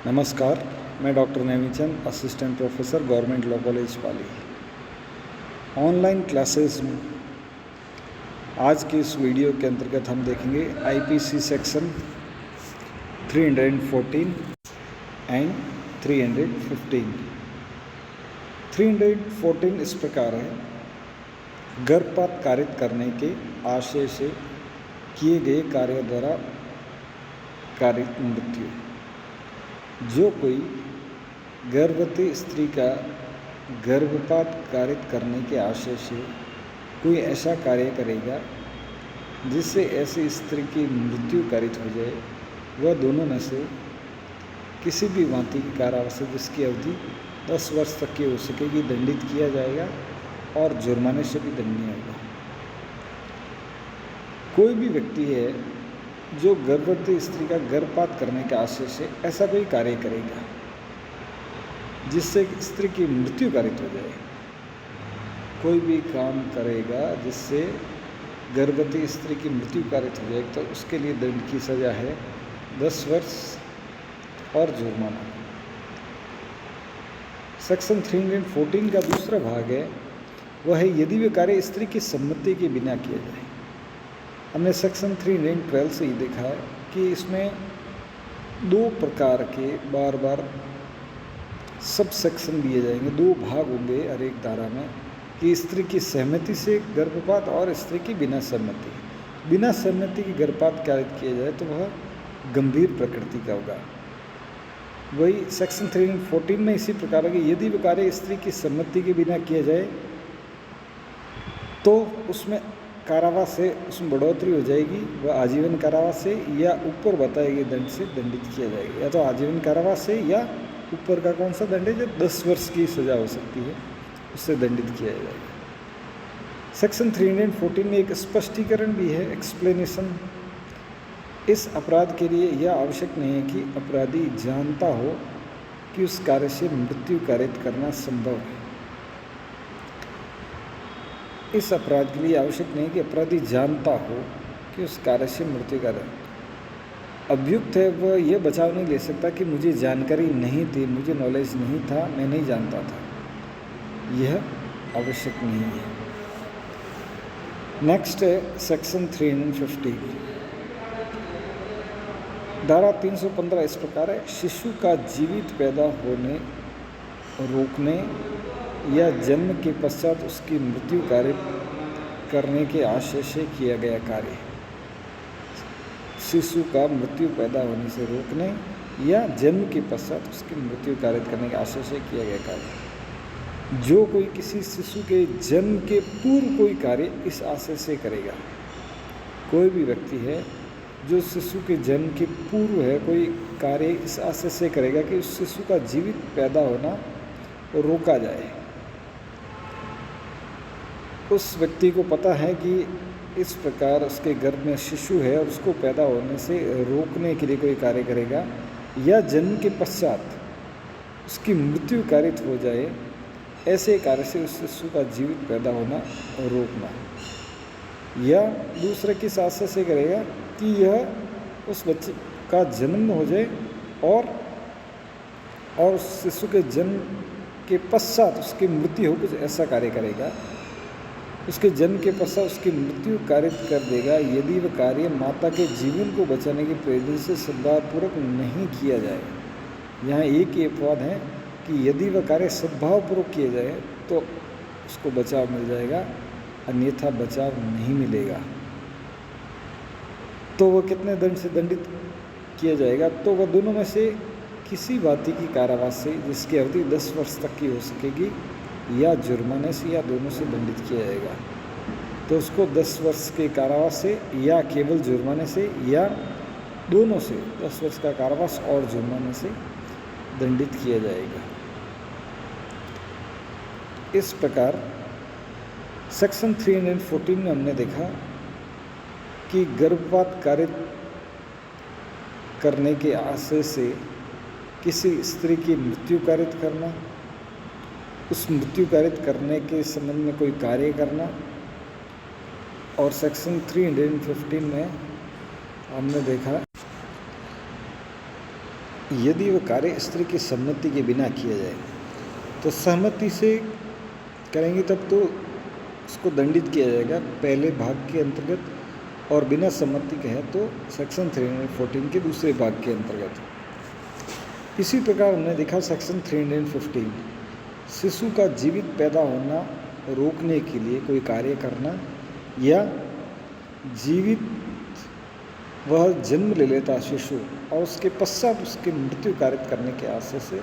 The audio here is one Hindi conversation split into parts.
नमस्कार, मैं doctor Nemichand, assistant professor, government law college Pali. Online classes में आज के इस वीडियो के अंतर्गत हम देखेंगे आईपीसी सेक्शन 314 एंड 315। 314 इस प्रकार है: गर्भपात कारित करने के आशय से किए गए कार्य द्वारा कारित मृत्यु। जो कोई गर्भवती स्त्री का गर्भपात कारित करने के आशय से कोई ऐसा कार्य करेगा जिससे ऐसी स्त्री की मृत्यु कारित हो जाए, वह दोनों में से किसी भी भांति की कारावास जिसकी अवधि 10 वर्ष तक की हो सकेगी दंडित किया जाएगा और जुर्माने से भी दंडनीय होगा। कोई भी व्यक्ति है जो गर्भवती स्त्री का गर्भपात करने के आशय से ऐसा कोई कार्य करेगा जिससे स्त्री की मृत्यु कारित हो जाए, कोई भी काम करेगा जिससे गर्भवती स्त्री की मृत्यु कारित हो जाए, तो उसके लिए दंड की सज़ा है 10 वर्ष और जुर्माना। सेक्शन 314 का दूसरा भाग है, वह है यदि वे कार्य स्त्री की सम्मति के बिना किया जाए। हमने सेक्शन 312 से ही देखा है कि इसमें 2 प्रकार के बार सब सेक्शन दिए जाएंगे, 2 भाग होंगे हर एक धारा में, कि स्त्री की सहमति से गर्भपात और स्त्री की बिना सहमति। बिना सहमति की गर्भपात कारित किया जाए तो वह गंभीर प्रकृति का होगा। वही सेक्शन 314 में इसी प्रकार है कि यदि वह कार्य स्त्री की सम्मति के बिना किया जाए तो उसमें कारावास से उसमें बढ़ोतरी हो जाएगी, वह आजीवन कारावास से या ऊपर बताए गए दंड से दंडित किया जाएगा। या तो आजीवन कारावास से या ऊपर का कौन सा दंड है जो 10 वर्ष की सज़ा हो सकती है, उससे दंडित किया जाएगा। सेक्शन 314 में एक स्पष्टीकरण भी है, एक्सप्लेनेशन। इस अपराध के लिए यह आवश्यक नहीं है कि अपराधी जानता हो कि उस कार्य से मृत्यु कारित करना संभव है। इस अपराध के लिए आवश्यक नहीं कि अपराधी जानता हो कि उस कार्य से मृत्यु कारित। अभियुक्त है वह यह बचाव नहीं ले सकता कि मुझे जानकारी नहीं थी, मुझे नॉलेज नहीं था, मैं नहीं जानता था, यह आवश्यक नहीं है। नेक्स्ट है सेक्शन 350। धारा 315 इस प्रकार है: शिशु का जीवित पैदा होने रोकने या जन्म के पश्चात उसकी मृत्यु कारित करने के आशय से किया गया कार्य। शिशु का मृत्यु पैदा होने से रोकने या जन्म के पश्चात उसकी मृत्यु कारित करने के आशय से किया गया कार्य। जो कोई किसी शिशु के जन्म के पूर्व कोई कार्य इस आशय से करेगा, कोई भी व्यक्ति है जो शिशु के जन्म के पूर्व है कोई कार्य इस आशय से करेगा कि उस शिशु का जीवित पैदा होना रोका जाए। उस व्यक्ति को पता है कि इस प्रकार उसके गर्भ में शिशु है और उसको पैदा होने से रोकने के लिए कोई कार्य करेगा, या जन्म के पश्चात उसकी मृत्यु कारित हो जाए, ऐसे कार्य से उस शिशु का जीवित पैदा होना रोकना। या दूसरे किस आशय से करेगा कि यह उस बच्चे का जन्म हो जाए और उस शिशु के जन्म के पश्चात उसकी मृत्यु हो, कुछ ऐसा कार्य करेगा। उसके जन्म के पश्चात उसकी मृत्यु कारित कर देगा यदि वह कार्य माता के जीवन को बचाने के प्रयोजन से सद्भावपूर्वक नहीं किया जाए। यहाँ एक ही अपवाद है कि यदि वह कार्य सद्भावपूर्वक किया जाए तो उसको बचाव मिल जाएगा, अन्यथा बचाव नहीं मिलेगा। तो वह कितने दंड से दंडित किया जाएगा? तो वह दोनों में से किसी भांति की कारावास से जिसकी अवधि 10 वर्ष तक की हो सकेगी या जुर्माने से या दोनों से दंडित किया जाएगा। तो उसको 10 वर्ष के कारावास से या केवल जुर्माने से या दोनों से 10 वर्ष का कारावास और जुर्माने से दंडित किया जाएगा। इस प्रकार सेक्शन 314 में हमने देखा कि गर्भपात कारित करने के आशय से किसी स्त्री की मृत्यु कारित करना, उस मृत्यु कारित करने के संबंध में कोई कार्य करना, और सेक्शन 315 में हमने देखा यदि वह कार्य स्त्री की सम्मति के बिना किया जाए, तो सहमति से करेंगे तब तो उसको दंडित किया जाएगा पहले भाग के अंतर्गत, और बिना सम्मति के है तो सेक्शन 314 के दूसरे भाग के अंतर्गत। इसी प्रकार हमने देखा सेक्शन 315, शिशु का जीवित पैदा होना रोकने के लिए कोई कार्य करना, या जीवित वह जन्म ले लेता शिशु और उसके पश्चात उसकी मृत्यु कारित करने के आशय से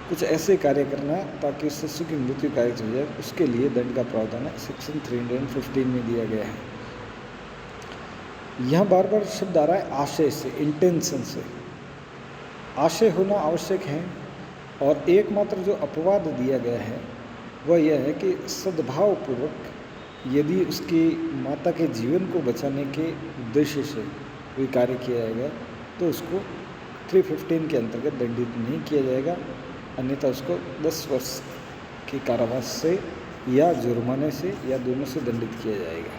कुछ ऐसे कार्य करना ताकि शिशु की मृत्यु कारित हो जाए, उसके लिए दंड का प्रावधान सेक्शन 315 में दिया गया है। यहाँ बार बार शब्द आ रहा है आशय से, इंटेंशन से। आशय होना आवश्यक है, और एकमात्र जो अपवाद दिया गया है वह यह है कि सद्भावपूर्वक यदि उसकी माता के जीवन को बचाने के उद्देश्य से कोई कार्य किया जाएगा तो उसको 315 के अंतर्गत दंडित नहीं किया जाएगा, अन्यथा उसको 10 वर्ष के कारावास से या जुर्माने से या दोनों से दंडित किया जाएगा।